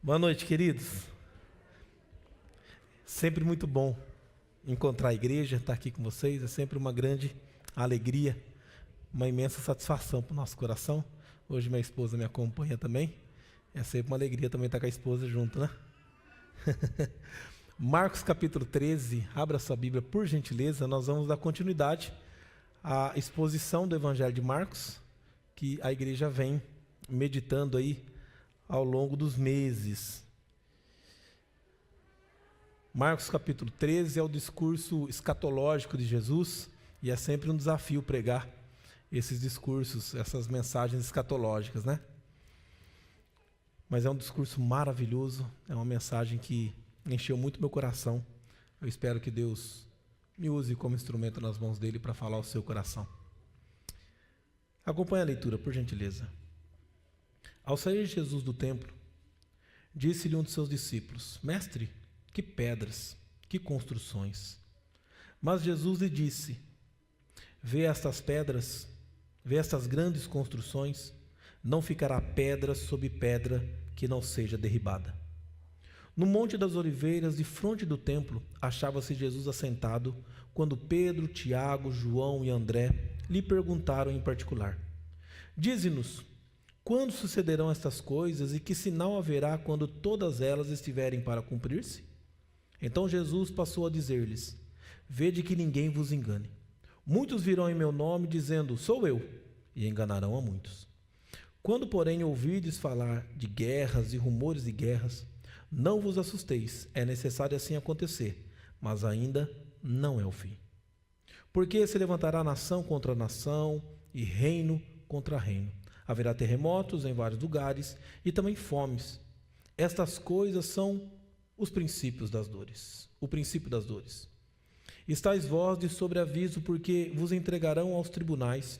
Boa noite, queridos. Sempre muito bom encontrar a igreja, estar aqui com vocês. É sempre uma grande alegria, uma imensa satisfação para o nosso coração. Hoje minha esposa me acompanha também. É sempre uma alegria também estar com a esposa junto, né? Marcos capítulo 13, abra sua Bíblia por gentileza. Nós vamos dar continuidade à exposição do Evangelho de Marcos, que a igreja vem meditando aí ao longo dos meses. Marcos capítulo 13 é o discurso escatológico de Jesus, e é sempre um desafio pregar esses discursos, essas mensagens escatológicas, né? Mas é um discurso maravilhoso, é uma mensagem que encheu muito meu coração. Eu espero que Deus me use como instrumento nas mãos dele para falar ao seu coração. Acompanhe a leitura, por gentileza. Ao sair Jesus do templo, disse-lhe um de seus discípulos: Mestre, que pedras, que construções. Mas Jesus lhe disse: Vê estas pedras, vê estas grandes construções, não ficará pedra sobre pedra que não seja derribada. No Monte das Oliveiras, defronte do templo, achava-se Jesus assentado, quando Pedro, Tiago, João e André lhe perguntaram em particular: Dize-nos, quando sucederão estas coisas e que sinal haverá quando todas elas estiverem para cumprir-se? Então Jesus passou a dizer-lhes: Vede que ninguém vos engane. Muitos virão em meu nome dizendo: Sou eu, e enganarão a muitos. Quando, porém, ouvirdes falar de guerras e rumores de guerras, não vos assusteis, é necessário assim acontecer, mas ainda não é o fim. Porque se levantará nação contra nação e reino contra reino. Haverá terremotos em vários lugares e também fomes. Estas coisas são os princípios das dores. O princípio das dores. Estais vós de sobreaviso, porque vos entregarão aos tribunais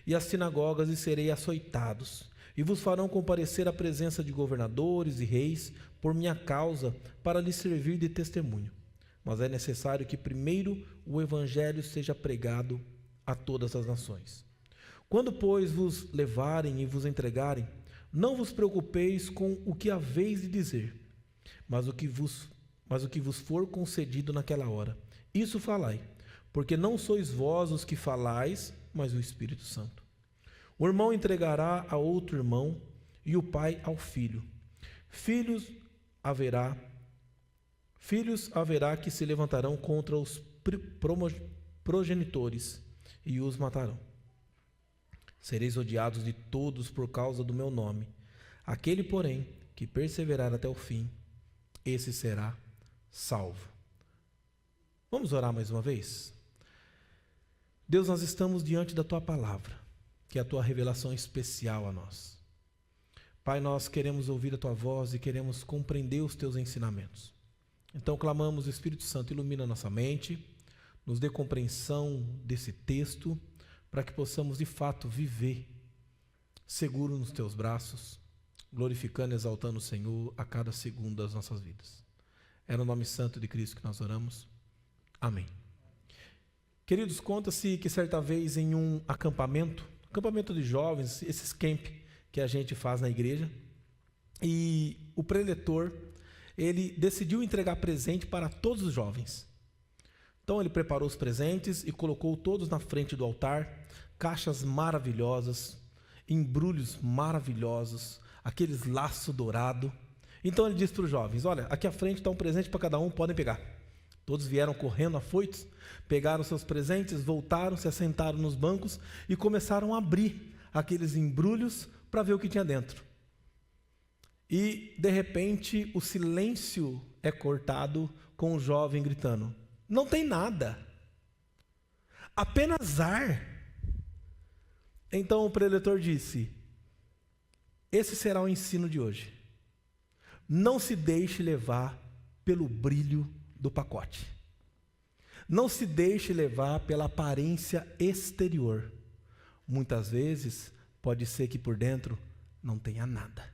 e às sinagogas e sereis açoitados, e vos farão comparecer à presença de governadores e reis por minha causa, para lhes servir de testemunho. Mas é necessário que primeiro o evangelho seja pregado a todas as nações. Quando, pois, vos levarem e vos entregarem, não vos preocupeis com o que haveis de dizer, mas o que vos for concedido naquela hora. Isso falai, porque não sois vós os que falais, mas o Espírito Santo. O irmão entregará a outro irmão, e o pai ao filho. Filhos haverá que se levantarão contra os progenitores e os matarão. Sereis odiados de todos por causa do meu nome. Aquele, porém, que perseverar até o fim, esse será salvo. Vamos orar mais uma vez? Deus, nós estamos diante da Tua palavra, que é a Tua revelação especial a nós. Pai, nós queremos ouvir a Tua voz e queremos compreender os Teus ensinamentos. Então clamamos: Espírito Santo, ilumina nossa mente, nos dê compreensão desse texto, para que possamos de fato viver seguro nos Teus braços, glorificando e exaltando o Senhor a cada segundo das nossas vidas. É no nome santo de Cristo que nós oramos. Amém. Queridos, conta-se que certa vez em um acampamento de jovens, esses camp que a gente faz na igreja, e o preletor, ele decidiu entregar presente para todos os jovens. Então ele preparou os presentes e colocou todos na frente do altar, caixas maravilhosas, embrulhos maravilhosos, aqueles laço dourado. Então ele disse para os jovens: olha, aqui à frente está um presente para cada um, podem pegar. Todos vieram correndo afoitos, pegaram seus presentes, voltaram, se assentaram nos bancos e começaram a abrir aqueles embrulhos para ver o que tinha dentro. E de repente o silêncio é cortado com o jovem gritando: não tem nada, apenas ar. Então o preletor disse: esse será o ensino de hoje. Não se deixe levar pelo brilho do pacote. Não se deixe levar pela aparência exterior. Muitas vezes pode ser que por dentro não tenha nada.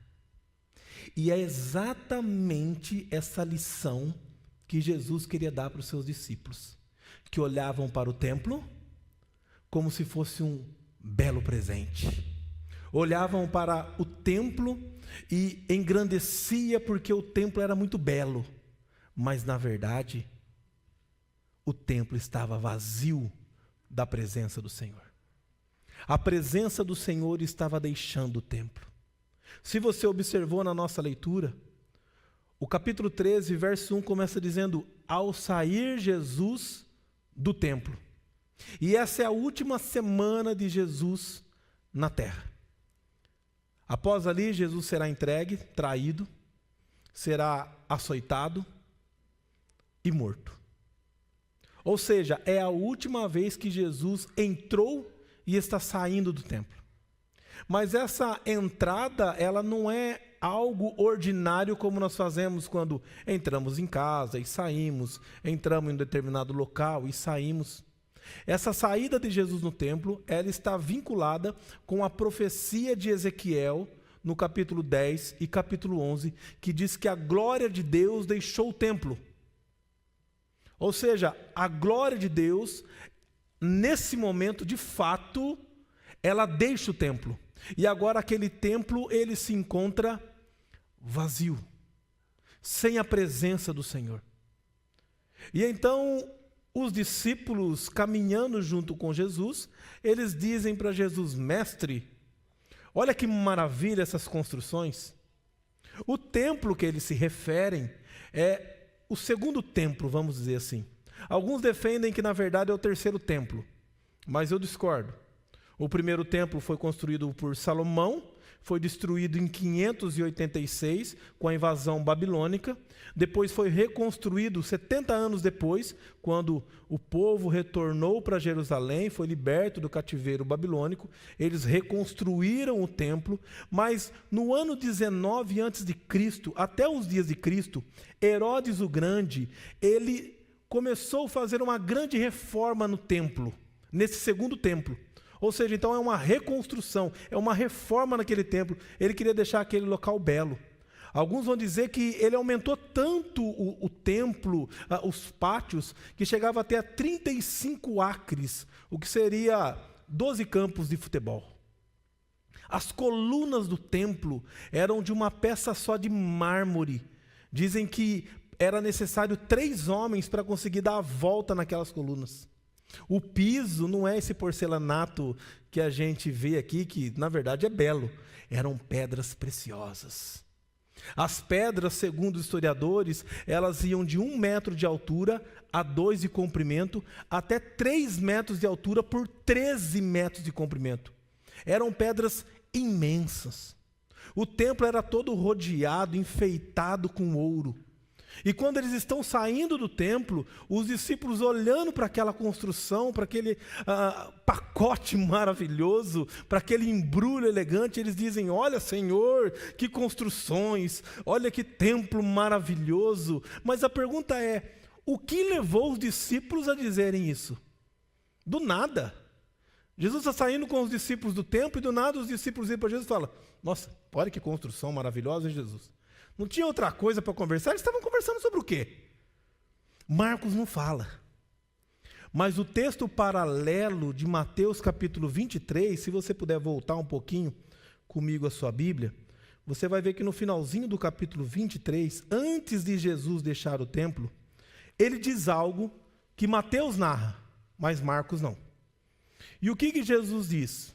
E é exatamente essa lição que Jesus queria dar para os seus discípulos, que olhavam para o templo como se fosse um belo presente, olhavam para o templo e engrandecia porque o templo era muito belo, mas na verdade o templo estava vazio da presença do Senhor. A presença do Senhor estava deixando o templo. Se você observou na nossa leitura, o capítulo 13, verso 1 começa dizendo: ao sair Jesus do templo. E essa é a última semana de Jesus na terra. Após ali, Jesus será entregue, traído, será açoitado e morto. Ou seja, é a última vez que Jesus entrou e está saindo do templo. Mas essa entrada, ela não é algo ordinário como nós fazemos quando entramos em casa e saímos, entramos em um determinado local e saímos. Essa saída de Jesus no templo, ela está vinculada com a profecia de Ezequiel, no capítulo 10 e capítulo 11, que diz que a glória de Deus deixou o templo. Ou seja, a glória de Deus, nesse momento, de fato, ela deixa o templo. E agora aquele templo, ele se encontra vazio, sem a presença do Senhor. E então, os discípulos, caminhando junto com Jesus, eles dizem para Jesus: mestre, olha que maravilha essas construções. O templo que eles se referem é o segundo templo, vamos dizer assim. Alguns defendem que na verdade é o terceiro templo, mas eu discordo. O primeiro templo foi construído por Salomão, foi destruído em 586 com a invasão babilônica. Depois foi reconstruído 70 anos depois, quando o povo retornou para Jerusalém, foi liberto do cativeiro babilônico. Eles reconstruíram o templo, mas no ano 19 a.C., até os dias de Cristo, Herodes o Grande, ele começou a fazer uma grande reforma no templo, nesse segundo templo. Ou seja, então é uma reconstrução, é uma reforma naquele templo. Ele queria deixar aquele local belo. Alguns vão dizer que ele aumentou tanto o templo, os pátios, que chegava até a 35 acres, o que seria 12 campos de futebol. As colunas do templo eram de uma peça só de mármore. Dizem que era necessário 3 homens para conseguir dar a volta naquelas colunas. O piso não é esse porcelanato que a gente vê aqui, que na verdade é belo. Eram pedras preciosas. As pedras, segundo os historiadores, elas iam de 1 metro de altura a 2 de comprimento, até 3 metros de altura por 13 metros de comprimento. Eram pedras imensas. O templo era todo rodeado, enfeitado com ouro. E quando eles estão saindo do templo, os discípulos olhando para aquela construção, para aquele pacote maravilhoso, para aquele embrulho elegante, eles dizem: olha, Senhor, que construções, olha que templo maravilhoso. Mas a pergunta é: o que levou os discípulos a dizerem isso? Do nada. Jesus está saindo com os discípulos do templo e do nada os discípulos vêm para Jesus e falam: nossa, olha que construção maravilhosa, Jesus. Não tinha outra coisa para conversar? Eles estavam conversando sobre o quê? Marcos não fala. Mas o texto paralelo de Mateus capítulo 23, se você puder voltar um pouquinho comigo a sua Bíblia, você vai ver que no finalzinho do capítulo 23, antes de Jesus deixar o templo, ele diz algo que Mateus narra, mas Marcos não. E o que Jesus diz?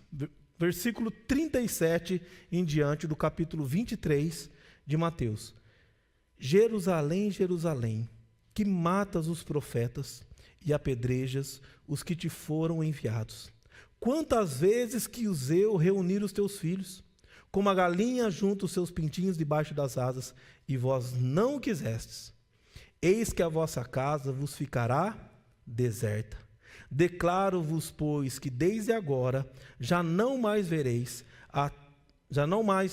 Versículo 37 em diante do capítulo 23 de Mateus: Jerusalém, Jerusalém, que matas os profetas e apedrejas os que te foram enviados. Quantas vezes quis eu reunir os teus filhos, como a galinha junta os seus pintinhos debaixo das asas, e vós não o quisestes. Eis que a vossa casa vos ficará deserta. Declaro-vos, pois, que desde agora já não mais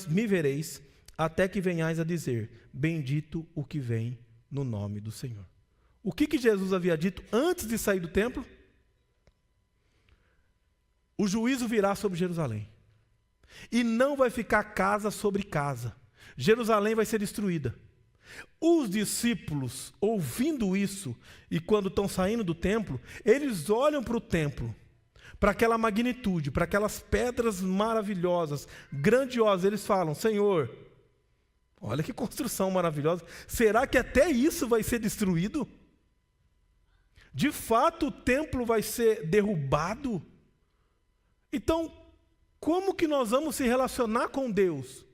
me vereis, até que venhais a dizer: bendito o que vem no nome do Senhor. O que Jesus havia dito antes de sair do templo? O juízo virá sobre Jerusalém. E não vai ficar casa sobre casa. Jerusalém vai ser destruída. Os discípulos, ouvindo isso, e quando estão saindo do templo, eles olham para o templo, para aquela magnitude, para aquelas pedras maravilhosas, grandiosas. Eles falam: Senhor, olha que construção maravilhosa, será que até isso vai ser destruído? De fato o templo vai ser derrubado? Então, como que nós vamos se relacionar com Deus?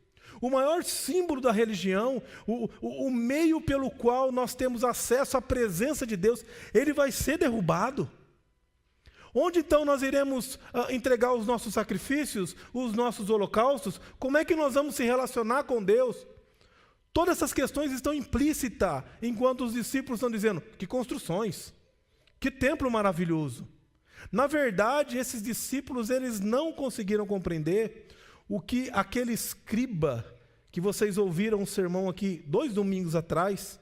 O maior símbolo da religião, o meio pelo qual nós temos acesso à presença de Deus, ele vai ser derrubado. Onde então nós iremos entregar os nossos sacrifícios, os nossos holocaustos? Como é que nós vamos se relacionar com Deus? Todas essas questões estão implícitas, enquanto os discípulos estão dizendo: que construções, que templo maravilhoso. Na verdade, esses discípulos, eles não conseguiram compreender o que aquele escriba, que vocês ouviram um sermão aqui 2 domingos atrás,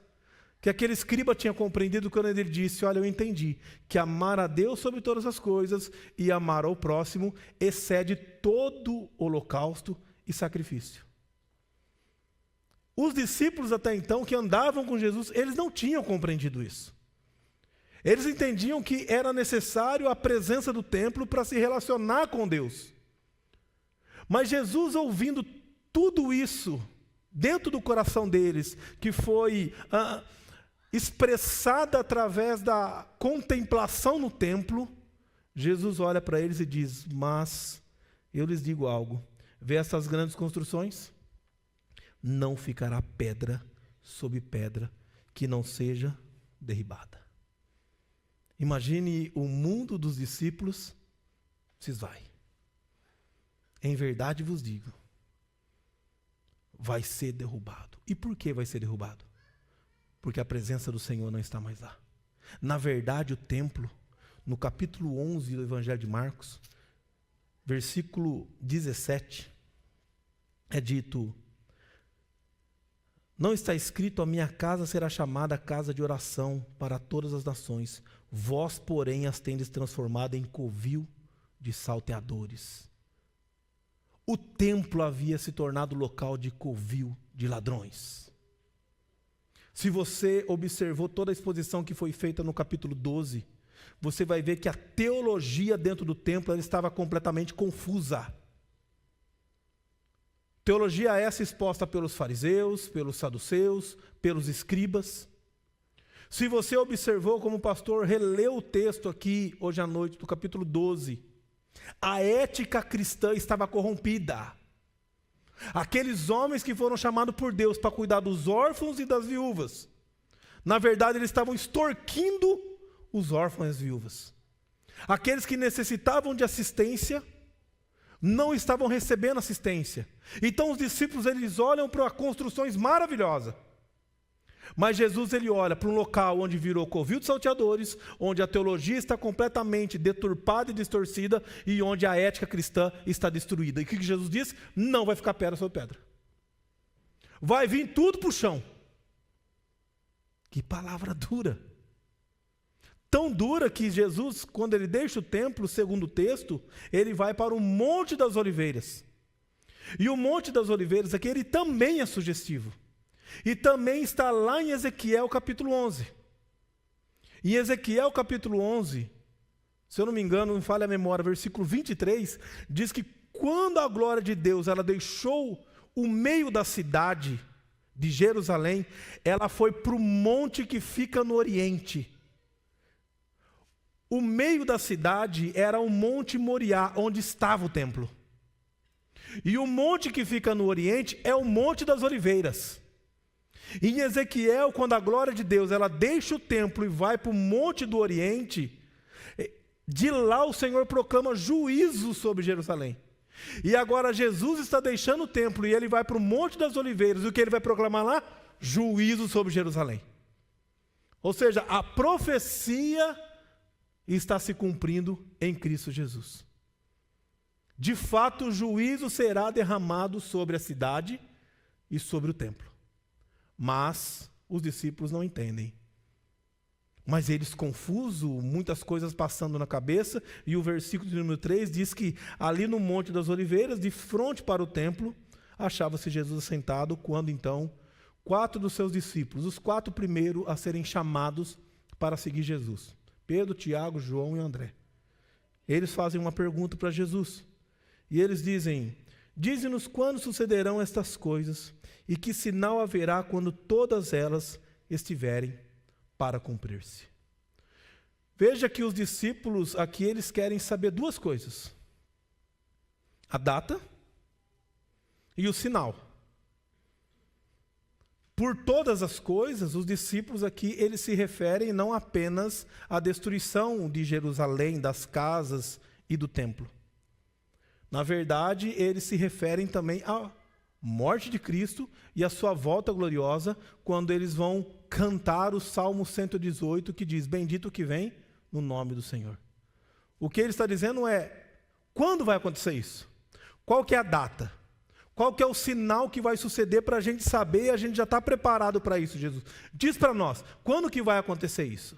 que aquele escriba tinha compreendido quando ele disse: olha, eu entendi que amar a Deus sobre todas as coisas e amar ao próximo excede todo holocausto e sacrifício. Os discípulos até então, que andavam com Jesus, eles não tinham compreendido isso. Eles entendiam que era necessário a presença do templo para se relacionar com Deus. Mas Jesus, ouvindo tudo isso dentro do coração deles, que foi expressada através da contemplação no templo, Jesus olha para eles e diz: mas eu lhes digo algo, vê essas grandes construções? Não ficará pedra sobre pedra que não seja derribada. Imagine o mundo dos discípulos se esvai. Em verdade vos digo, vai ser derrubado. E por que vai ser derrubado? Porque a presença do Senhor não está mais lá. Na verdade, o templo, no capítulo 11 do Evangelho de Marcos, versículo 17, é dito: não está escrito: a minha casa será chamada casa de oração para todas as nações, vós, porém, as tendes transformado em covil de salteadores. O templo havia se tornado local de covil de ladrões. Se você observou toda a exposição que foi feita no capítulo 12, você vai ver que a teologia dentro do templo ela estava completamente confusa. Teologia essa exposta pelos fariseus, pelos saduceus, pelos escribas. Se você observou, como o pastor releu o texto aqui hoje à noite, do capítulo 12, a ética cristã estava corrompida. Aqueles homens que foram chamados por Deus para cuidar dos órfãos e das viúvas, na verdade eles estavam extorquindo os órfãos e as viúvas. Aqueles que necessitavam de assistência não estavam recebendo assistência. Então os discípulos, eles olham para construções maravilhosas, mas Jesus, ele olha para um local onde virou covil de salteadores, onde a teologia está completamente deturpada e distorcida e onde a ética cristã está destruída. E o que Jesus diz? Não vai ficar pedra sobre pedra. Vai vir tudo para o chão. Que palavra dura. Tão dura que Jesus, quando ele deixa o templo, segundo o texto, ele vai para o Monte das Oliveiras. E o Monte das Oliveiras aqui, ele também é sugestivo. E também está lá em Ezequiel capítulo 11. Em Ezequiel capítulo 11, se eu não me engano, não me falha a memória, versículo 23, diz que quando a glória de Deus ela deixou o meio da cidade de Jerusalém, ela foi para o monte que fica no oriente. O meio da cidade era o Monte Moriá, onde estava o templo. E o monte que fica no oriente é o Monte das Oliveiras. E em Ezequiel, quando a glória de Deus ela deixa o templo e vai para o Monte do Oriente, de lá o Senhor proclama juízo sobre Jerusalém. E agora Jesus está deixando o templo e ele vai para o Monte das Oliveiras. E o que ele vai proclamar lá? Juízo sobre Jerusalém. Ou seja, a profecia está se cumprindo em Cristo Jesus. De fato, o juízo será derramado sobre a cidade e sobre o templo. Mas os discípulos não entendem. Mas eles confusos, muitas coisas passando na cabeça, e o versículo de número 3 diz que ali no Monte das Oliveiras, de frente para o templo, achava-se Jesus assentado, quando então 4 dos seus discípulos, os 4 primeiros a serem chamados para seguir Jesus, Pedro, Tiago, João e André, eles fazem uma pergunta para Jesus. E eles dizem: dize-nos quando sucederão estas coisas, e que sinal haverá quando todas elas estiverem para cumprir-se. Veja que os discípulos aqui, eles querem saber duas coisas: a data e o sinal. Por todas as coisas, os discípulos aqui, eles se referem não apenas à destruição de Jerusalém, das casas e do templo. Na verdade, eles se referem também à morte de Cristo e à sua volta gloriosa, quando eles vão cantar o Salmo 118, que diz: bendito o que vem no nome do Senhor. O que ele está dizendo é: quando vai acontecer isso? Qual que é a data? Qual que é o sinal que vai suceder para a gente saber e a gente já está preparado para isso, Jesus? Diz para nós, quando que vai acontecer isso?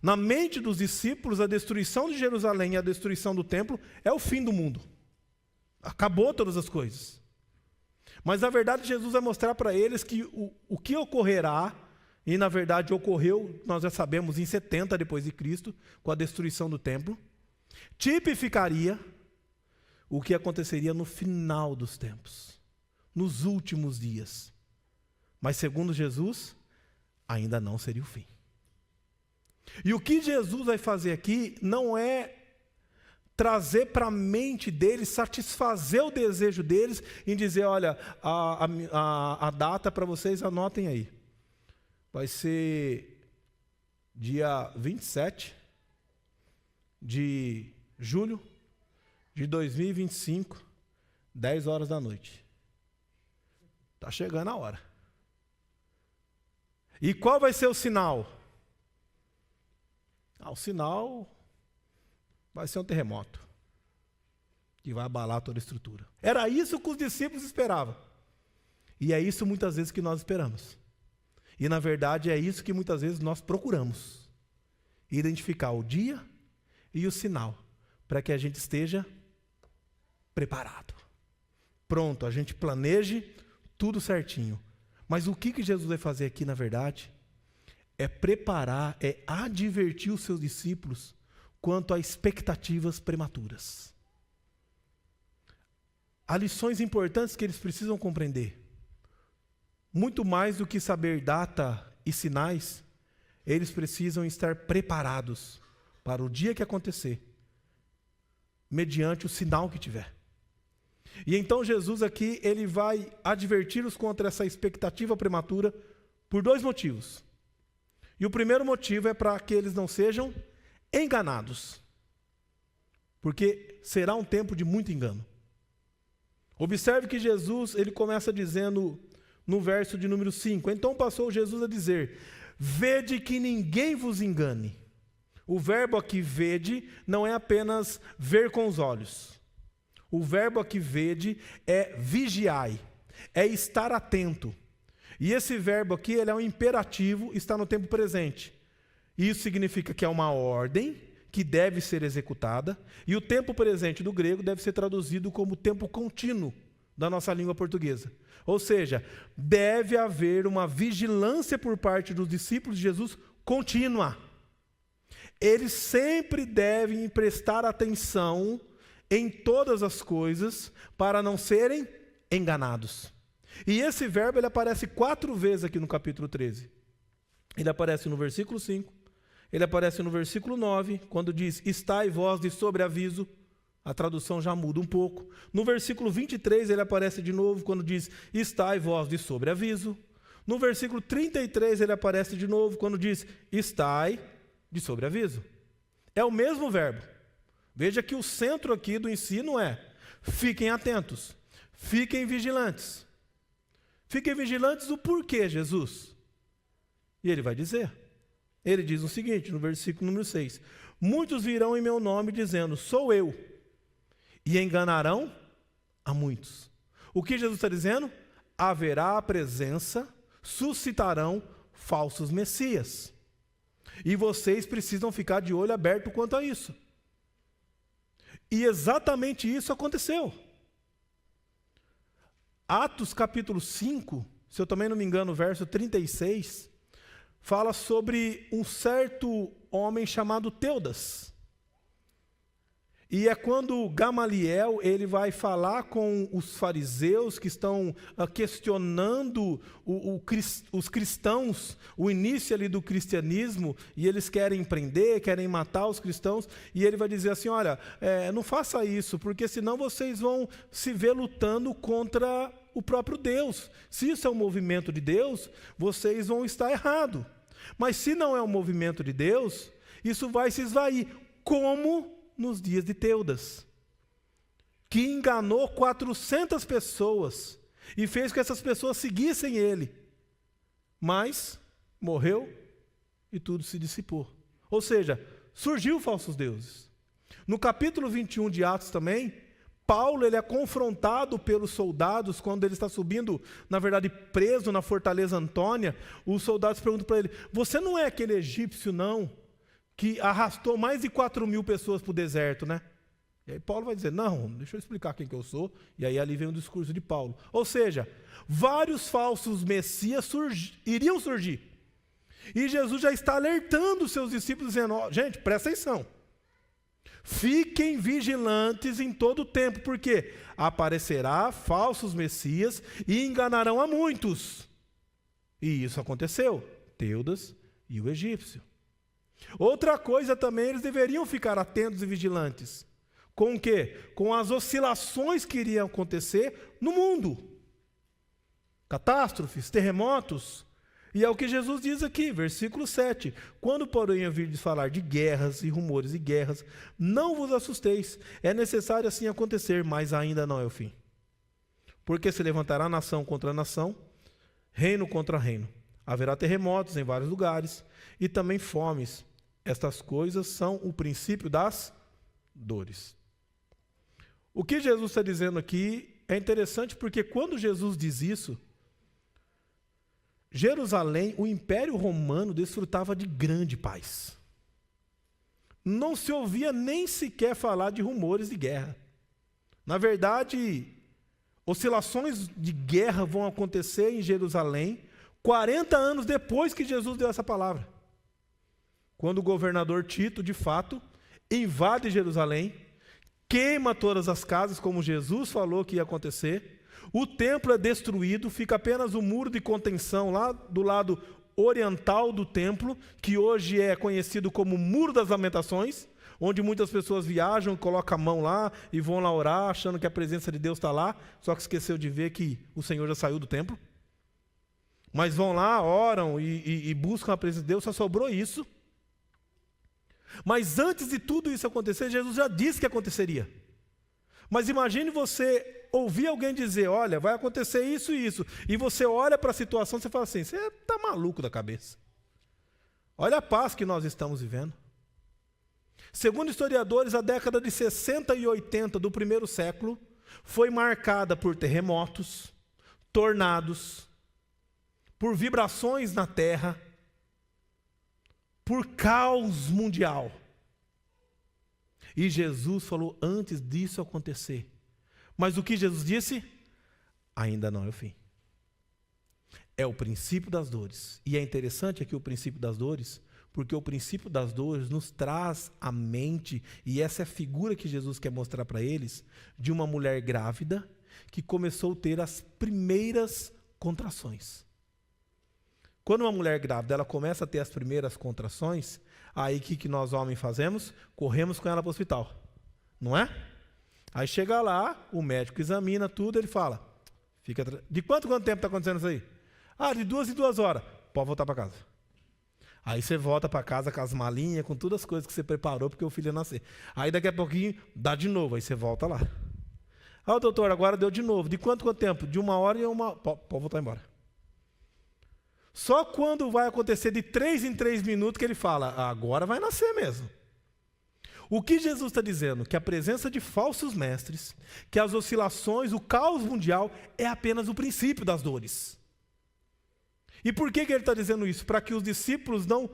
Na mente dos discípulos, a destruição de Jerusalém e a destruição do templo é o fim do mundo. Acabou todas as coisas. Mas na verdade Jesus vai mostrar para eles que o que ocorrerá, e na verdade ocorreu, nós já sabemos, em 70 depois de Cristo, com a destruição do templo, tipificaria o que aconteceria no final dos tempos, nos últimos dias. Mas segundo Jesus, ainda não seria o fim. E o que Jesus vai fazer aqui não é trazer para a mente deles, satisfazer o desejo deles em dizer: olha, a data para vocês, anotem aí. Vai ser dia 27 de julho de 2025, 10 horas da noite. Está chegando a hora. E qual vai ser o sinal? O sinal vai ser um terremoto, que vai abalar toda a estrutura. Era isso que os discípulos esperavam. E é isso muitas vezes que nós esperamos. E na verdade é isso que muitas vezes nós procuramos. Identificar o dia e o sinal, para que a gente esteja preparado. Pronto, a gente planeje tudo certinho. Mas o que Jesus vai fazer aqui, na verdade, é preparar, é advertir os seus discípulos quanto a expectativas prematuras. Há lições importantes que eles precisam compreender. Muito mais do que saber data e sinais, eles precisam estar preparados para o dia que acontecer, mediante o sinal que tiver. E então Jesus aqui, ele vai adverti-los contra essa expectativa prematura por dois motivos. E o primeiro motivo é para que eles não sejam enganados. Porque será um tempo de muito engano. Observe que Jesus, ele começa dizendo no verso de número 5: então passou Jesus a dizer: vede que ninguém vos engane. O verbo aqui vede não é apenas ver com os olhos. O verbo aqui vede é vigiai, é estar atento. E esse verbo aqui, ele é um imperativo, está no tempo presente. Isso significa que é uma ordem que deve ser executada, e o tempo presente do grego deve ser traduzido como tempo contínuo da nossa língua portuguesa. Ou seja, deve haver uma vigilância por parte dos discípulos de Jesus contínua. Eles sempre devem prestar atenção em todas as coisas para não serem enganados. E esse verbo, ele aparece 4 vezes aqui no capítulo 13. Ele aparece no versículo 5, ele aparece no versículo 9, quando diz: estai vós de sobreaviso. A tradução já muda um pouco. No versículo 23, ele aparece de novo, quando diz: estai vós de sobreaviso. No versículo 33, ele aparece de novo, quando diz: estai de sobreaviso. É o mesmo verbo. Veja que o centro aqui do ensino é: fiquem atentos, fiquem vigilantes. Fiquem vigilantes do porquê, Jesus? E ele vai dizer. Ele diz o seguinte, no versículo número 6: muitos virão em meu nome dizendo: sou eu, e enganarão a muitos. O que Jesus está dizendo? Haverá a presença, suscitarão falsos messias. E vocês precisam ficar de olho aberto quanto a isso. E exatamente isso aconteceu. Atos capítulo 5, se eu também não me engano, verso 36, fala sobre um certo homem chamado Teudas. E é quando Gamaliel ele vai falar com os fariseus que estão questionando os cristãos, o início ali do cristianismo, e eles querem prender, querem matar os cristãos, e ele vai dizer assim, olha, não faça isso, porque senão vocês vão se ver lutando contra o próprio Deus. Se isso é um movimento de Deus, vocês vão estar errados. Mas se não é um movimento de Deus, isso vai se esvair, como nos dias de Teudas, que enganou 400 pessoas e fez com que essas pessoas seguissem ele, mas morreu e tudo se dissipou. Ou seja, surgiu falsos deuses. No capítulo 21 de Atos também, Paulo ele é confrontado pelos soldados quando ele está subindo, na verdade preso na fortaleza Antônia. Os soldados perguntam para ele, você não é aquele egípcio não, que arrastou mais de 4.000 pessoas para o deserto, né? E aí Paulo vai dizer, não, deixa eu explicar quem que eu sou. E aí ali vem o discurso de Paulo. Ou seja, vários falsos messias iriam surgir. E Jesus já está alertando os seus discípulos, dizendo, gente, presta atenção. Fiquem vigilantes em todo o tempo, porque aparecerá falsos messias e enganarão a muitos. E isso aconteceu, Teudas e o egípcio. Outra coisa também, eles deveriam ficar atentos e vigilantes. Com o quê? Com as oscilações que iriam acontecer no mundo. Catástrofes, terremotos. E é o que Jesus diz aqui, versículo 7. Quando, porém, ouvirdes falar de guerras e rumores de guerras, não vos assusteis. É necessário assim acontecer, mas ainda não é o fim. Porque se levantará nação contra nação, reino contra reino. Haverá terremotos em vários lugares e também fomes. Estas coisas são o princípio das dores. O que Jesus está dizendo aqui é interessante porque quando Jesus diz isso, Jerusalém, o Império Romano, desfrutava de grande paz. Não se ouvia nem sequer falar de rumores de guerra. Na verdade, oscilações de guerra vão acontecer em Jerusalém 40 anos depois que Jesus deu essa palavra. Quando o governador Tito, de fato, invade Jerusalém, queima todas as casas, como Jesus falou que ia acontecer, o templo é destruído, fica apenas o muro de contenção lá do lado oriental do templo, que hoje é conhecido como Muro das Lamentações, onde muitas pessoas viajam, colocam a mão lá e vão lá orar, achando que a presença de Deus está lá, só que esqueceu de ver que o Senhor já saiu do templo. Mas vão lá, oram e buscam a presença de Deus, só sobrou isso. Mas antes de tudo isso acontecer, Jesus já disse que aconteceria. Mas imagine você ouvir alguém dizer, olha, vai acontecer isso e isso, e você olha para a situação e você fala assim, você está maluco da cabeça. Olha a paz que nós estamos vivendo. Segundo historiadores, a década de 60 e 80 do primeiro século foi marcada por terremotos, tornados, por vibrações na terra, por caos mundial. E Jesus falou antes disso acontecer. Mas o que Jesus disse? Ainda não é o fim. É o princípio das dores. E é interessante aqui o princípio das dores, porque o princípio das dores nos traz à mente, e essa é a figura que Jesus quer mostrar para eles, de uma mulher grávida que começou a ter as primeiras contrações. Quando uma mulher grávida ela começa a ter as primeiras contrações, aí o que nós homens fazemos? Corremos com ela para o hospital, não é? Aí chega lá, o médico examina tudo, ele fala, de quanto tempo está acontecendo isso aí? De 2 em 2 horas, pode voltar para casa. Aí você volta para casa com as malinhas, com todas as coisas que você preparou porque o filho ia nascer. Aí daqui a pouquinho dá de novo, aí você volta lá. Doutor, agora deu de novo, de quanto tempo? De 1 hora e pode voltar embora. Só quando vai acontecer de 3 em 3 minutos que ele fala, agora vai nascer mesmo. O que Jesus está dizendo? Que a presença de falsos mestres, que as oscilações, o caos mundial é apenas o princípio das dores. E por que ele está dizendo isso? Para que os discípulos não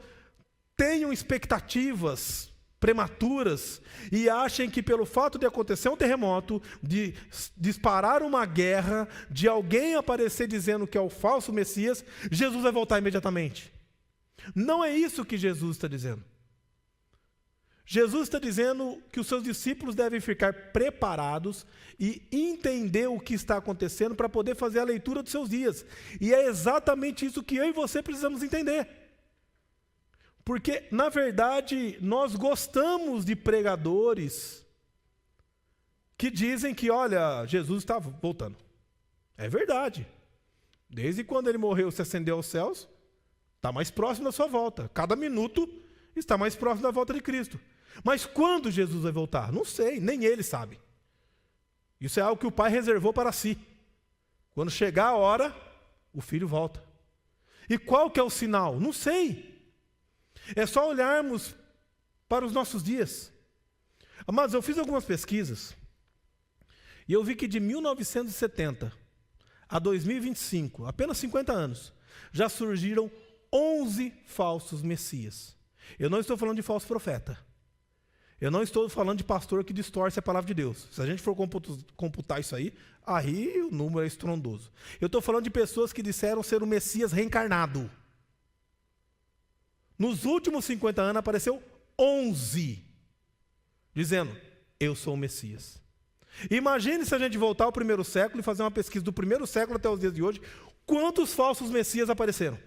tenham expectativas prematuras e achem que pelo fato de acontecer um terremoto, de disparar uma guerra, de alguém aparecer dizendo que é o falso Messias, Jesus vai voltar imediatamente. Não é isso que Jesus está dizendo. Jesus está dizendo que os seus discípulos devem ficar preparados e entender o que está acontecendo para poder fazer a leitura dos seus dias. E é exatamente isso que eu e você precisamos entender. Porque, na verdade, nós gostamos de pregadores que dizem que, olha, Jesus está voltando. É verdade. Desde quando ele morreu, se ascendeu aos céus, está mais próximo da sua volta. Cada minuto está mais próximo da volta de Cristo. Mas quando Jesus vai voltar? Não sei, nem ele sabe. Isso é algo que o Pai reservou para si. Quando chegar a hora, o Filho volta. E qual que é o sinal? Não sei. É só olharmos para os nossos dias. Amados, eu fiz algumas pesquisas e eu vi que de 1970 a 2025, apenas 50 anos, já surgiram 11 falsos messias. Eu não estou falando de falso profeta. Eu não estou falando de pastor que distorce a palavra de Deus. Se a gente for computar isso aí o número é estrondoso. Eu estou falando de pessoas que disseram ser o Messias reencarnado. Nos últimos 50 anos apareceu 11 dizendo, eu sou o Messias. Imagine se a gente voltar ao primeiro século e fazer uma pesquisa do primeiro século até os dias de hoje, quantos falsos Messias apareceram?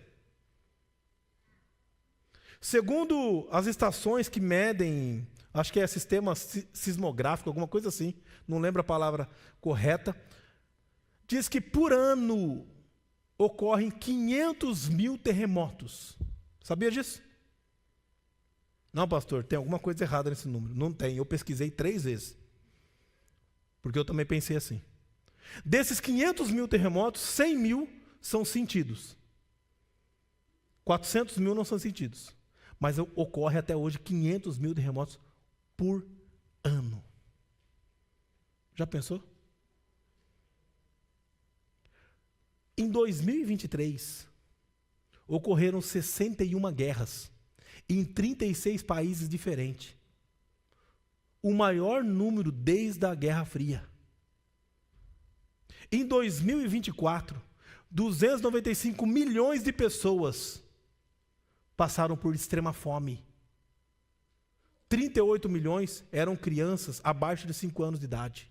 Segundo as estações que medem, acho que é sistema sismográfico, alguma coisa assim, não lembro a palavra correta, diz que por ano ocorrem 500 mil terremotos. Sabia disso? Não, pastor, tem alguma coisa errada nesse número. Não tem, eu pesquisei 3 vezes. Porque eu também pensei assim. Desses 500 mil terremotos, 100 mil são sentidos. 400 mil não são sentidos. Mas ocorre até hoje 500 mil terremotos por ano. Já pensou? Em 2023, ocorreram 61 guerras em 36 países diferentes. O maior número desde a Guerra Fria. Em 2024, 295 milhões de pessoas passaram por extrema fome. 38 milhões eram crianças abaixo de 5 anos de idade.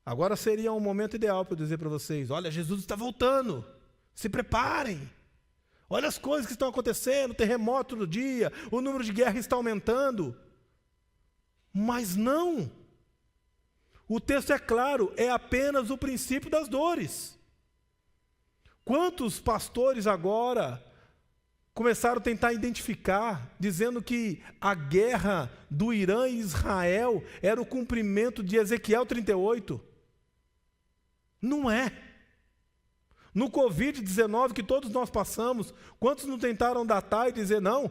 Agora seria um momento ideal para eu dizer para vocês, olha, Jesus está voltando, se preparem. Olha as coisas que estão acontecendo, terremoto do dia, o número de guerra está aumentando. Mas não. O texto é claro, é apenas o princípio das dores. Quantos pastores agora começaram a tentar identificar, dizendo que a guerra do Irã e Israel era o cumprimento de Ezequiel 38? Não é. No Covid-19 que todos nós passamos, quantos não tentaram datar e dizer, não,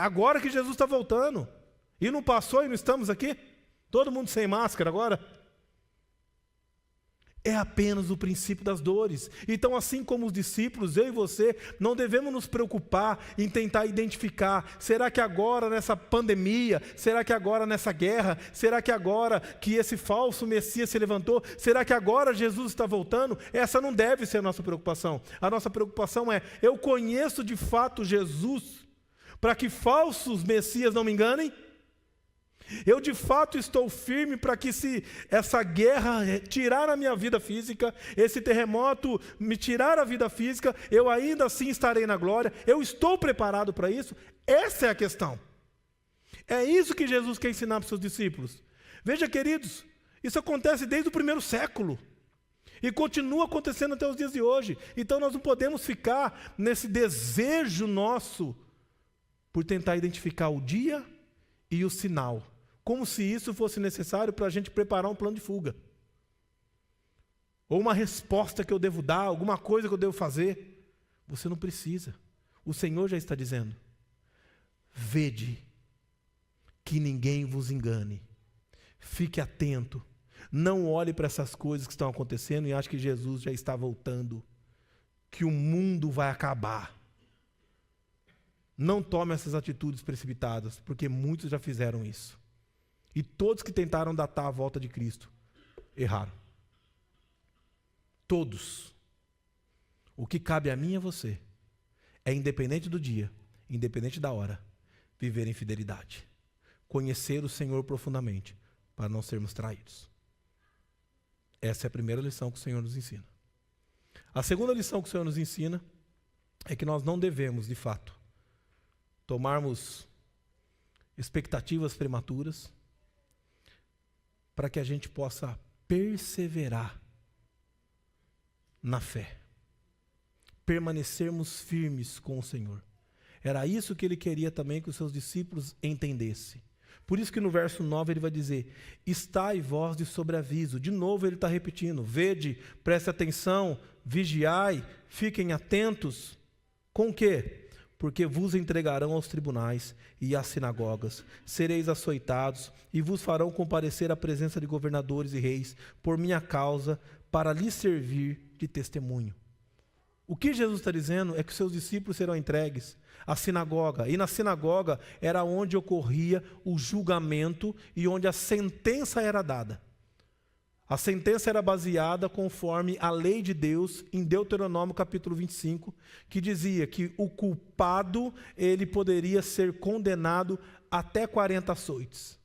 agora que Jesus está voltando, e não passou e não estamos aqui? Todo mundo sem máscara agora? É apenas o princípio das dores. Então, assim como os discípulos, eu e você, não devemos nos preocupar em tentar identificar, será que agora nessa pandemia, será que agora nessa guerra, será que agora que esse falso Messias se levantou, será que agora Jesus está voltando? Essa não deve ser a nossa preocupação. A nossa preocupação é, eu conheço de fato Jesus, para que falsos Messias não me enganem? Eu de fato estou firme para que se essa guerra tirar a minha vida física, esse terremoto me tirar a vida física, eu ainda assim estarei na glória, eu estou preparado para isso? Essa é a questão. É isso que Jesus quer ensinar para os seus discípulos. Veja, queridos, isso acontece desde o primeiro século e continua acontecendo até os dias de hoje. Então nós não podemos ficar nesse desejo nosso por tentar identificar o dia e o sinal, como se isso fosse necessário para a gente preparar um plano de fuga. Ou uma resposta que eu devo dar, alguma coisa que eu devo fazer. Você não precisa. O Senhor já está dizendo, vede que ninguém vos engane. Fique atento. Não olhe para essas coisas que estão acontecendo e ache que Jesus já está voltando. Que o mundo vai acabar. Não tome essas atitudes precipitadas, porque muitos já fizeram isso. E todos que tentaram datar a volta de Cristo, erraram. Todos. O que cabe a mim e a você, é independente do dia, independente da hora, viver em fidelidade. Conhecer o Senhor profundamente, para não sermos traídos. Essa é a primeira lição que o Senhor nos ensina. A segunda lição que o Senhor nos ensina é que nós não devemos, de fato, tomarmos expectativas prematuras para que a gente possa perseverar na fé. Permanecermos firmes com o Senhor. Era isso que ele queria também que os seus discípulos entendessem. Por isso que no verso 9 ele vai dizer, estai vós de sobreaviso. De novo ele está repetindo, vede, preste atenção, vigiai, fiquem atentos. Com o quê? Porque vos entregarão aos tribunais e às sinagogas, sereis açoitados e vos farão comparecer à presença de governadores e reis por minha causa, para lhes servir de testemunho. O que Jesus está dizendo é que seus discípulos serão entregues à sinagoga, e na sinagoga era onde ocorria o julgamento e onde a sentença era dada. A sentença era baseada conforme a lei de Deus em Deuteronômio capítulo 25, que dizia que o culpado ele poderia ser condenado até 40 açoites.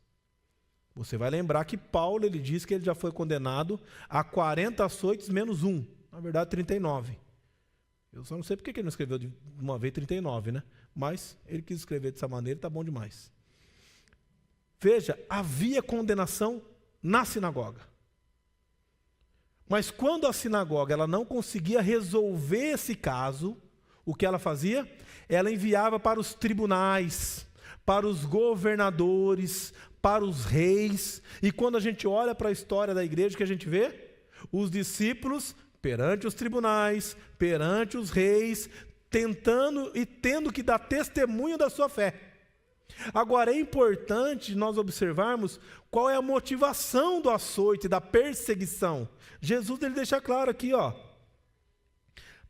Você vai lembrar que Paulo ele diz que ele já foi condenado a 40 açoites menos 1, na verdade 39. Eu só não sei porque ele não escreveu de uma vez 39, né? Mas ele quis escrever dessa maneira, está bom demais. Veja, havia condenação na sinagoga. Mas quando a sinagoga ela não conseguia resolver esse caso, o que ela fazia? Ela enviava para os tribunais, para os governadores, para os reis. E quando a gente olha para a história da igreja, o que a gente vê? Os discípulos perante os tribunais, perante os reis, tentando e tendo que dar testemunho da sua fé. Agora, é importante nós observarmos qual é a motivação do açoite, da perseguição. Jesus ele deixa claro aqui,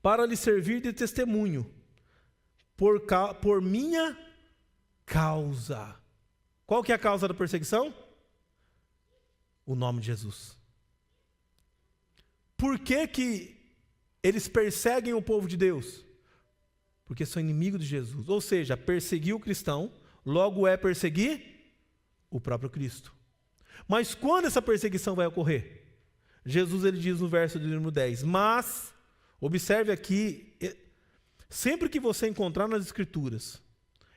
para lhe servir de testemunho, por minha causa. Qual que é a causa da perseguição? O nome de Jesus. Por que eles perseguem o povo de Deus? Porque são inimigos de Jesus. Ou seja, perseguir o cristão, logo é perseguir o próprio Cristo. Mas quando essa perseguição vai ocorrer? Jesus ele diz no verso de número 10, mas, observe aqui, sempre que você encontrar nas Escrituras,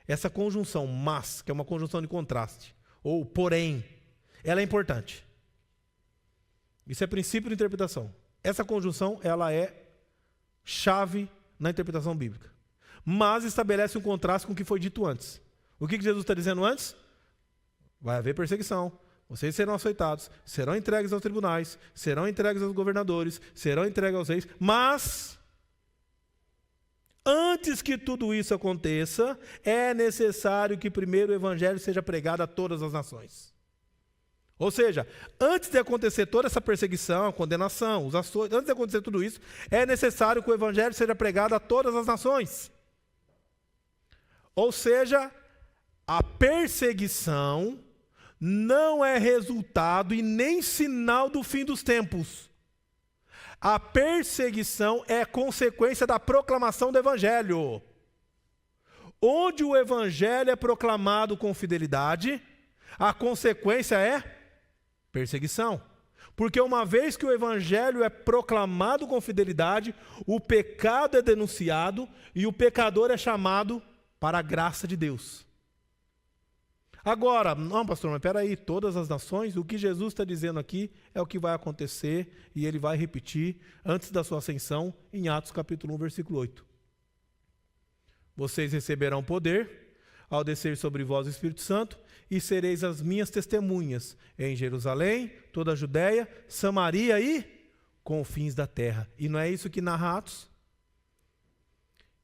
essa conjunção mas, que é uma conjunção de contraste, ou porém, ela é importante. Isso é princípio de interpretação. Essa conjunção, ela é chave na interpretação bíblica. Mas estabelece um contraste com o que foi dito antes. O que Jesus está dizendo antes? Vai haver perseguição. Vocês serão açoitados, serão entregues aos tribunais, serão entregues aos governadores, serão entregues aos reis. Mas, antes que tudo isso aconteça, é necessário que primeiro o evangelho seja pregado a todas as nações. Ou seja, antes de acontecer toda essa perseguição, a condenação, os açoites, antes de acontecer tudo isso, é necessário que o evangelho seja pregado a todas as nações. Ou seja, a perseguição não é resultado e nem sinal do fim dos tempos. A perseguição é consequência da proclamação do evangelho. Onde o evangelho é proclamado com fidelidade, a consequência é perseguição. Porque uma vez que o evangelho é proclamado com fidelidade, o pecado é denunciado e o pecador é chamado para a graça de Deus. Agora, não pastor, mas espera aí, todas as nações, o que Jesus está dizendo aqui é o que vai acontecer e ele vai repetir antes da sua ascensão em Atos capítulo 1, versículo 8. Vocês receberão poder ao descer sobre vós o Espírito Santo e sereis as minhas testemunhas em Jerusalém, toda a Judéia, Samaria e confins da terra. E não é isso que narra Atos?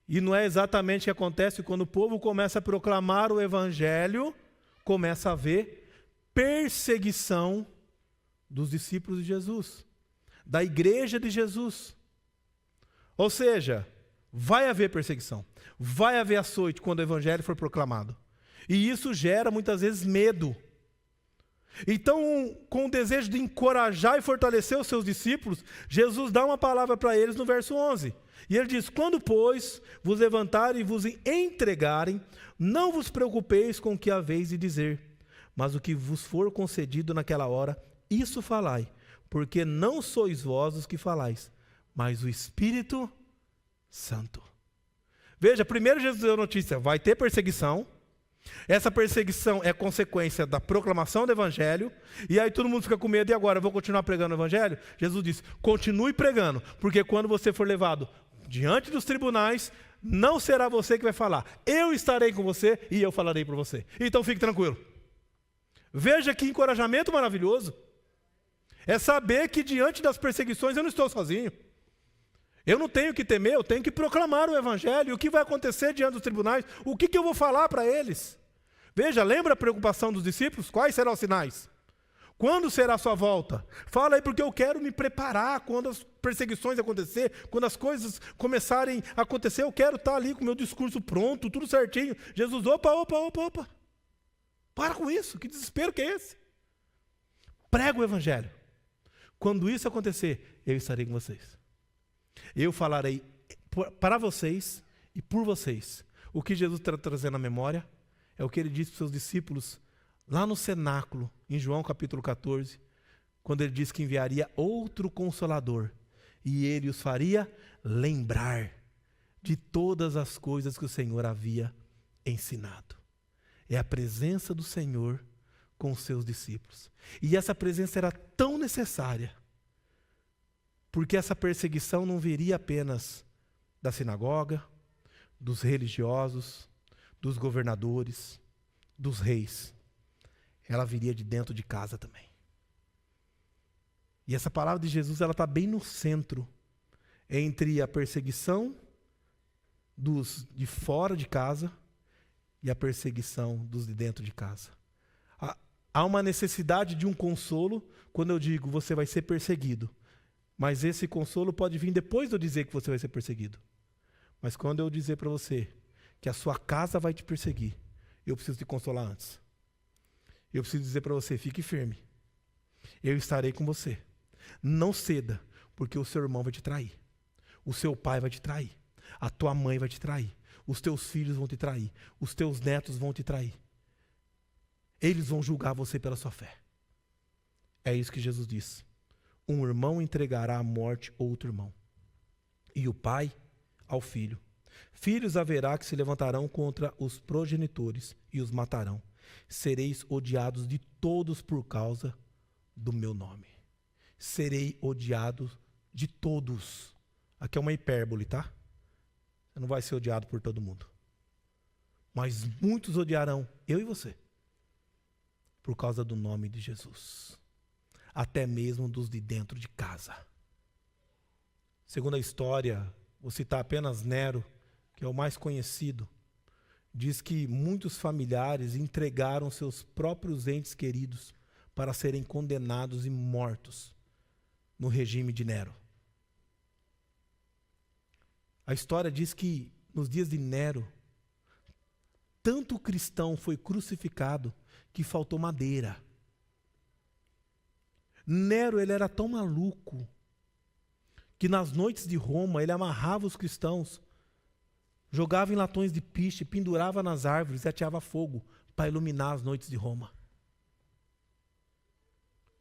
E não é exatamente o que acontece quando o povo começa a proclamar o evangelho, começa a haver perseguição dos discípulos de Jesus, da igreja de Jesus. Ou seja, vai haver perseguição, vai haver açoite quando o evangelho for proclamado. E isso gera muitas vezes medo. Então, com o desejo de encorajar e fortalecer os seus discípulos, Jesus dá uma palavra para eles no verso 11. E ele diz: quando, pois, vos levantarem e vos entregarem, não vos preocupeis com o que haveis de dizer, mas o que vos for concedido naquela hora, isso falai, porque não sois vós os que falais, mas o Espírito Santo. Veja, primeiro Jesus deu a notícia: vai ter perseguição. Essa perseguição é consequência da proclamação do Evangelho. E aí todo mundo fica com medo: e agora, eu vou continuar pregando o Evangelho? Jesus disse: continue pregando, porque quando você for levado diante dos tribunais, não será você que vai falar, eu estarei com você e eu falarei por você. Então fique tranquilo. Veja que encorajamento maravilhoso. É saber que diante das perseguições eu não estou sozinho. Eu não tenho que temer, eu tenho que proclamar o Evangelho. O que vai acontecer diante dos tribunais? O que eu vou falar para eles? Veja, lembra a preocupação dos discípulos? Quais serão os sinais? Quando será a sua volta? Fala aí, porque eu quero me preparar quando as perseguições acontecer, quando as coisas começarem a acontecer, eu quero estar ali com o meu discurso pronto, tudo certinho. Jesus, opa. Para com isso, que desespero que é esse? Prega o Evangelho. Quando isso acontecer, eu estarei com vocês. Eu falarei para vocês e por vocês. O que Jesus está trazendo à memória é o que ele disse para os seus discípulos lá no cenáculo, em João capítulo 14, quando ele disse que enviaria outro Consolador e ele os faria lembrar de todas as coisas que o Senhor havia ensinado. É a presença do Senhor com os seus discípulos. E essa presença era tão necessária, porque essa perseguição não viria apenas da sinagoga, dos religiosos, dos governadores, dos reis. Ela viria de dentro de casa também. E essa palavra de Jesus, ela está bem no centro, entre a perseguição dos de fora de casa e a perseguição dos de dentro de casa. Há uma necessidade de um consolo quando eu digo, você vai ser perseguido. Mas esse consolo pode vir depois de eu dizer que você vai ser perseguido. Mas quando eu dizer para você que a sua casa vai te perseguir, eu preciso te consolar antes. Eu preciso dizer para você, fique firme. Eu estarei com você. Não ceda, porque o seu irmão vai te trair. O seu pai vai te trair. A tua mãe vai te trair. Os teus filhos vão te trair. Os teus netos vão te trair. Eles vão julgar você pela sua fé. É isso que Jesus diz. Um irmão entregará à morte outro irmão. E o pai ao filho. Filhos haverá que se levantarão contra os progenitores e os matarão. Sereis odiados de todos por causa do meu nome. Serei odiado de todos. Aqui é uma hipérbole, tá? Você não vai ser odiado por todo mundo. Mas muitos odiarão, eu e você, por causa do nome de Jesus. Até mesmo dos de dentro de casa. Segundo a história, vou citar apenas Nero, que é o mais conhecido, diz que muitos familiares entregaram seus próprios entes queridos para serem condenados e mortos no regime de Nero. A história diz que nos dias de Nero, tanto cristão foi crucificado que faltou madeira. Nero, ele era tão maluco que nas noites de Roma ele amarrava os cristãos, jogava em latões de piche, pendurava nas árvores e ateava fogo para iluminar as noites de Roma.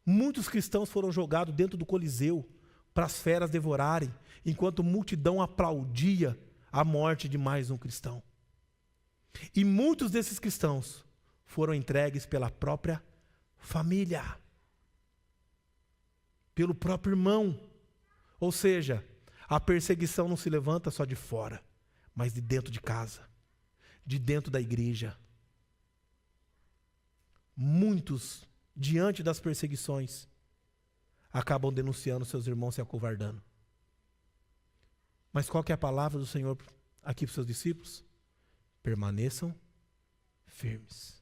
Muitos cristãos foram jogados dentro do Coliseu para as feras devorarem, enquanto multidão aplaudia a morte de mais um cristão. E muitos desses cristãos foram entregues pela própria família, pelo próprio irmão. Ou seja, a perseguição não se levanta só de fora, mas de dentro de casa, de dentro da igreja. Muitos, diante das perseguições, acabam denunciando seus irmãos se acovardando. Mas qual que é a palavra do Senhor aqui para os seus discípulos? Permaneçam firmes.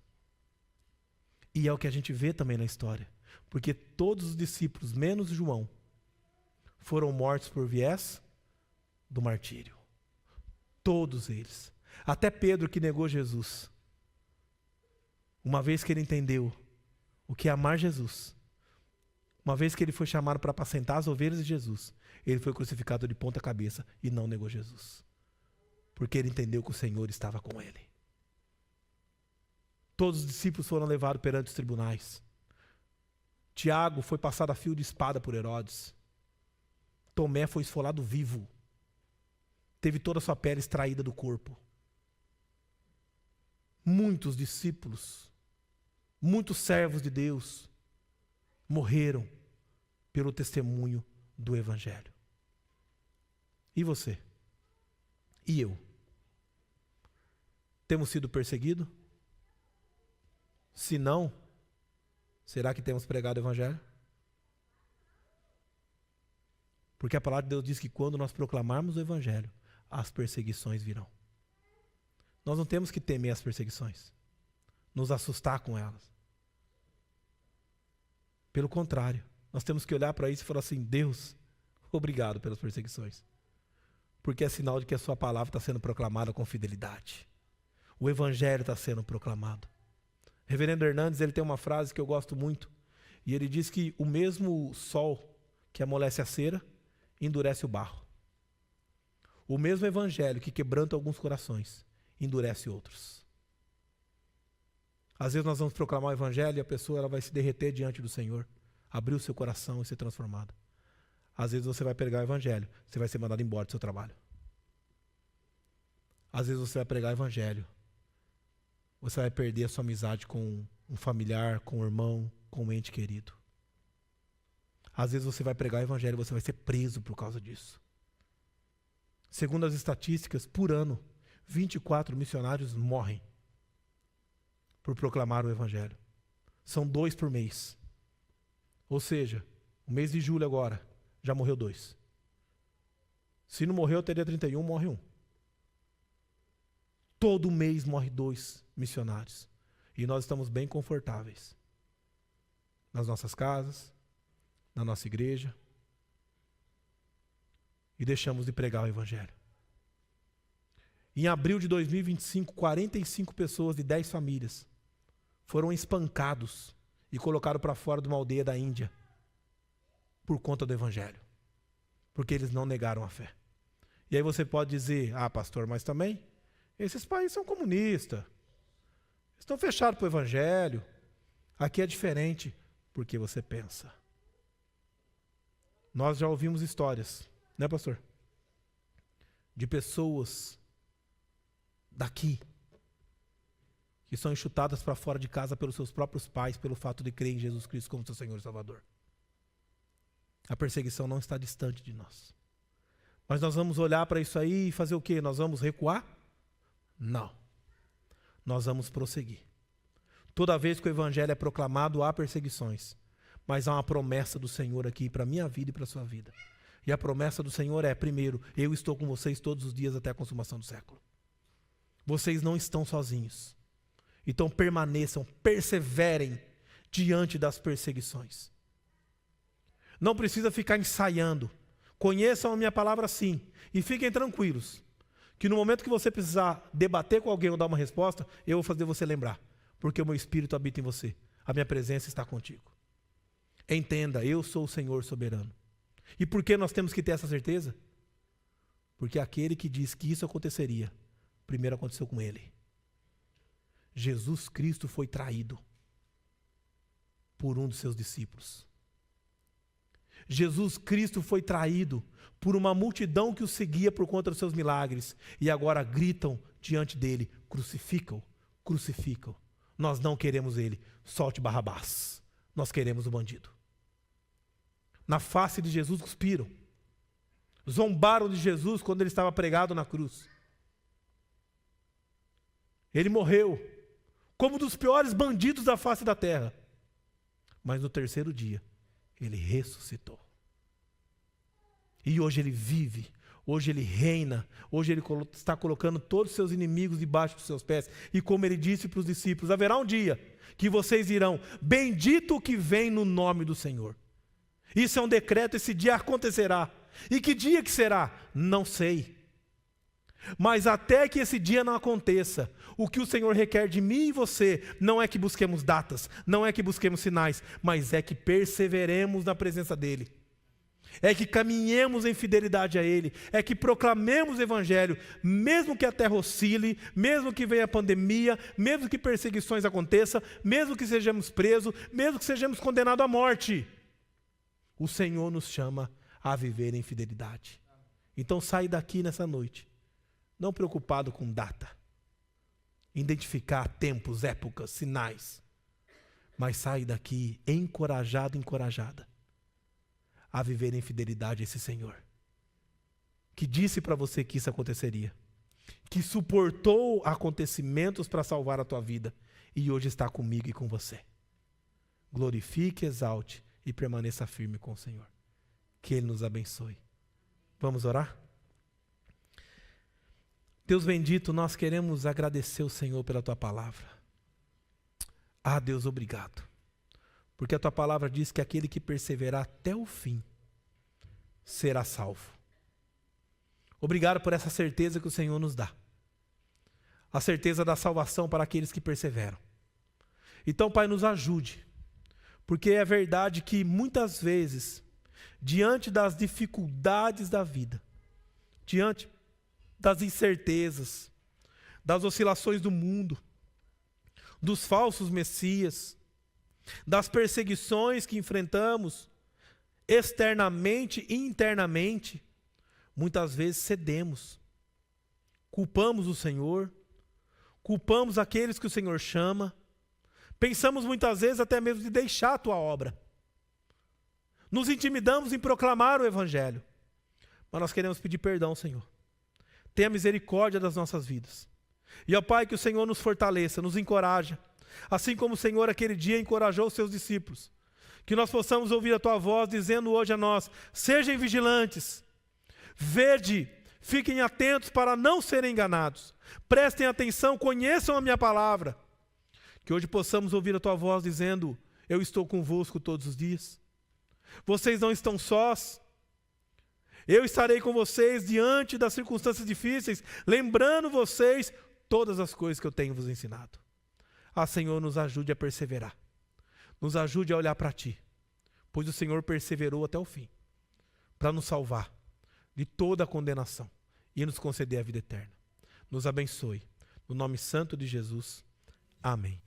E é o que a gente vê também na história. Porque todos os discípulos, menos João, foram mortos por viés do martírio. Todos eles. Até Pedro, que negou Jesus. Uma vez que ele entendeu o que é amar Jesus. Uma vez que ele foi chamado para apacentar as ovelhas de Jesus, ele foi crucificado de ponta cabeça e não negou Jesus. Porque ele entendeu que o Senhor estava com ele. Todos os discípulos foram levados perante os tribunais. Tiago foi passado a fio de espada por Herodes. Tomé foi esfolado vivo. Teve toda a sua pele extraída do corpo. Muitos discípulos, muitos servos de Deus morreram pelo testemunho do Evangelho. E você? E eu? Temos sido perseguidos? Se não, será que temos pregado o Evangelho? Porque a palavra de Deus diz que quando nós proclamarmos o Evangelho, as perseguições virão. Nós não temos que temer as perseguições, nos assustar com elas. Pelo contrário, nós temos que olhar para isso e falar assim: Deus, obrigado pelas perseguições. Porque é sinal de que a sua palavra está sendo proclamada com fidelidade. O Evangelho está sendo proclamado. Reverendo Hernandes, ele tem uma frase que eu gosto muito. E ele diz que o mesmo sol que amolece a cera, endurece o barro. O mesmo Evangelho que quebranta alguns corações, endurece outros. Às vezes nós vamos proclamar o Evangelho e a pessoa ela vai se derreter diante do Senhor, abrir o seu coração e ser transformada. Às vezes você vai pregar o Evangelho, você vai ser mandado embora do seu trabalho. Às vezes você vai pregar o Evangelho, você vai perder a sua amizade com um familiar, com um irmão, com um ente querido. Às vezes você vai pregar o Evangelho e você vai ser preso por causa disso. Segundo as estatísticas, por ano, 24 missionários morrem por proclamar o Evangelho. São 2 por mês. Ou seja, o mês de julho agora, já morreu 2. Se não morreu, teria 31, morre 1. Todo mês morre 2 missionários. E nós estamos bem confortáveis. Nas nossas casas, na nossa igreja. E deixamos de pregar o Evangelho. Em abril de 2025, 45 pessoas de 10 famílias foram espancados e colocados para fora de uma aldeia da Índia por conta do Evangelho. Porque eles não negaram a fé. E aí você pode dizer: ah, pastor, mas também esses países são comunistas. Estão fechados para o Evangelho. Aqui é diferente, porque você pensa. Nós já ouvimos histórias, né, pastor? De pessoas daqui que são enxutadas para fora de casa pelos seus próprios pais pelo fato de crer em Jesus Cristo como seu Senhor e Salvador. A perseguição não está distante de nós. Mas nós vamos olhar para isso aí e fazer o quê? Nós vamos recuar? Não. Nós vamos prosseguir. Toda vez que o Evangelho é proclamado, há perseguições. Mas há uma promessa do Senhor aqui para a minha vida e para a sua vida. E a promessa do Senhor é, primeiro, eu estou com vocês todos os dias até a consumação do século. Vocês não estão sozinhos. Então permaneçam, perseverem diante das perseguições. Não precisa ficar ensaiando. Conheçam a minha palavra sim. E fiquem tranquilos. Que no momento que você precisar debater com alguém ou dar uma resposta, eu vou fazer você lembrar. Porque o meu Espírito habita em você. A minha presença está contigo. Entenda, eu sou o Senhor soberano. E por que nós temos que ter essa certeza? Porque aquele que diz que isso aconteceria, primeiro aconteceu com ele. Jesus Cristo foi traído por um dos seus discípulos. Jesus Cristo foi traído por uma multidão que o seguia por conta dos seus milagres. E agora gritam diante dele: crucificam, crucificam. Nós não queremos ele, solte Barrabás. Nós queremos o bandido. Na face de Jesus cuspiram. Zombaram de Jesus quando ele estava pregado na cruz. Ele morreu como um dos piores bandidos da face da terra. Mas no terceiro dia, ele ressuscitou. E hoje ele vive, hoje ele reina, hoje ele está colocando todos os seus inimigos debaixo dos seus pés. E como ele disse para os discípulos, haverá um dia que vocês irão, bendito o que vem no nome do Senhor. Isso é um decreto, esse dia acontecerá. E que dia que será? Não sei. Mas até que esse dia não aconteça, o que o Senhor requer de mim e você não é que busquemos datas, não é que busquemos sinais, mas é que perseveremos na presença dEle. É que caminhemos em fidelidade a Ele, é que proclamemos o Evangelho, mesmo que a terra oscile, mesmo que venha a pandemia, mesmo que perseguições aconteçam, mesmo que sejamos presos, mesmo que sejamos condenados à morte. O Senhor nos chama a viver em fidelidade. Então sai daqui nessa noite, não preocupado com data, identificar tempos, épocas, sinais, mas sai daqui encorajado, encorajada a viver em fidelidade a esse Senhor, que disse para você que isso aconteceria, que suportou acontecimentos para salvar a tua vida e hoje está comigo e com você. Glorifique, exalte e permaneça firme com o Senhor. Que Ele nos abençoe. Vamos orar? Deus bendito, nós queremos agradecer o Senhor pela tua palavra. Ah, Deus, obrigado. Porque a tua palavra diz que aquele que perseverar até o fim será salvo. Obrigado por essa certeza que o Senhor nos dá. A certeza da salvação para aqueles que perseveram. Então, Pai, nos ajude. Porque é verdade que muitas vezes, diante das dificuldades da vida, diante das incertezas, das oscilações do mundo, dos falsos messias, das perseguições que enfrentamos, externamente e internamente, muitas vezes cedemos, culpamos o Senhor, culpamos aqueles que o Senhor chama, pensamos muitas vezes até mesmo de deixar a tua obra, nos intimidamos em proclamar o Evangelho, mas nós queremos pedir perdão, Senhor. Tenha misericórdia das nossas vidas. E, ó Pai, que o Senhor nos fortaleça, nos encoraje, assim como o Senhor aquele dia encorajou os seus discípulos. Que nós possamos ouvir a tua voz dizendo hoje a nós: sejam vigilantes, vede, fiquem atentos para não serem enganados. Prestem atenção, conheçam a minha palavra. Que hoje possamos ouvir a tua voz dizendo: eu estou convosco todos os dias. Vocês não estão sós. Eu estarei com vocês diante das circunstâncias difíceis, lembrando vocês todas as coisas que eu tenho vos ensinado. Ah, Senhor, nos ajude a perseverar. Nos ajude a olhar para Ti, pois o Senhor perseverou até o fim, para nos salvar de toda a condenação e nos conceder a vida eterna. Nos abençoe. No nome santo de Jesus. Amém.